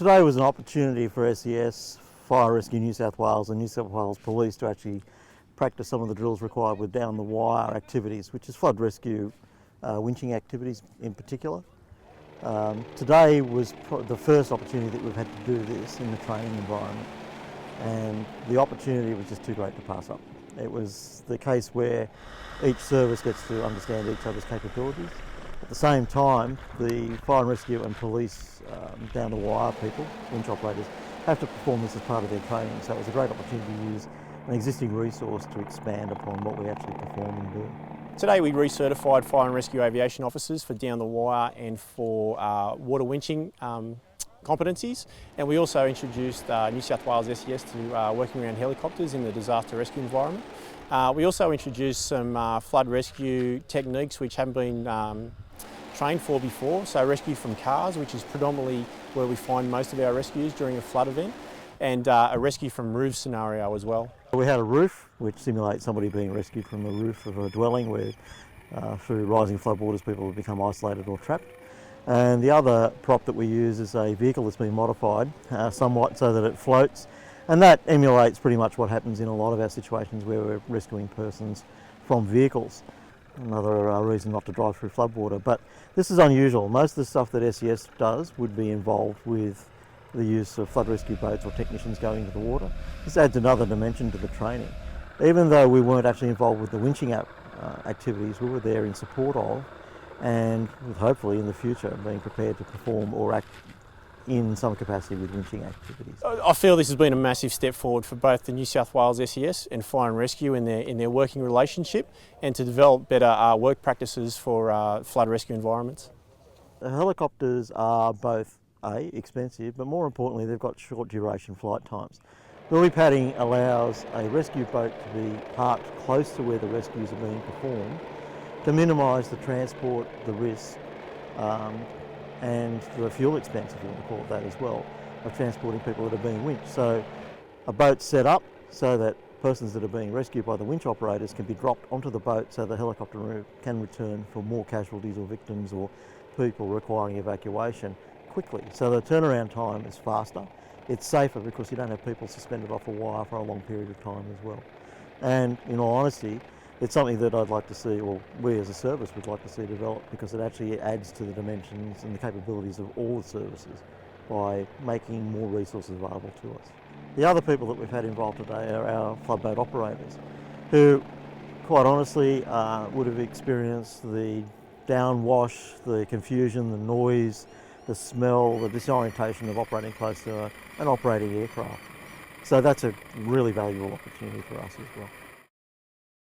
Today was an opportunity for SES, Fire Rescue New South Wales and New South Wales Police to actually practice some of the drills required with down the wire activities, which is flood rescue winching activities in particular. Today was the first opportunity that we've had to do this in the training environment, and the opportunity was just too great to pass up. It was the case where each service gets to understand each other's capabilities. At the same time, the fire and rescue and police down the wire people, winch operators, have to perform this as part of their training. So it was a great opportunity to use an existing resource to expand upon what we actually perform and do. Today we recertified fire and rescue aviation officers for down the wire and for water winching competencies, and we also introduced New South Wales SES to working around helicopters in the disaster rescue environment. We also introduced some flood rescue techniques which haven't been trained for before, so rescue from cars, which is predominantly where we find most of our rescues during a flood event, and a rescue from roof scenario as well. We had a roof which simulates somebody being rescued from the roof of a dwelling where through rising floodwaters people have become isolated or trapped. And the other prop that we use is a vehicle that's been modified somewhat so that it floats, and that emulates pretty much what happens in a lot of our situations where we're rescuing persons from vehicles. Another reason not to drive through floodwater, but this is unusual. Most of the stuff that SES does would be involved with the use of flood rescue boats or technicians going into the water. This adds another dimension to the training. Even though we weren't actually involved with the winching activities, we were there in support of, and with hopefully in the future being prepared to perform or act in some capacity with winching activities. I feel this has been a massive step forward for both the New South Wales SES and Fire and Rescue in their working relationship, and to develop better work practices for flood rescue environments. The helicopters are both expensive, but more importantly they've got short duration flight times. Lily padding allows a rescue boat to be parked close to where the rescues are being performed to minimise the transport, the risk, and the fuel expense, if you want to call it that as well, of transporting people that are being winched. So a boat's set up so that persons that are being rescued by the winch operators can be dropped onto the boat so the helicopter can return for more casualties or victims or people requiring evacuation quickly. So the turnaround time is faster. It's safer because you don't have people suspended off a wire for a long period of time as well. And in all honesty, it's something that I'd like to see, or we as a service would like to see develop, because it actually adds to the dimensions and the capabilities of all the services by making more resources available to us. The other people that we've had involved today are our floodboat operators, who quite honestly would have experienced the downwash, the confusion, the noise, the smell, the disorientation of operating close to an operating aircraft. So that's a really valuable opportunity for us as well.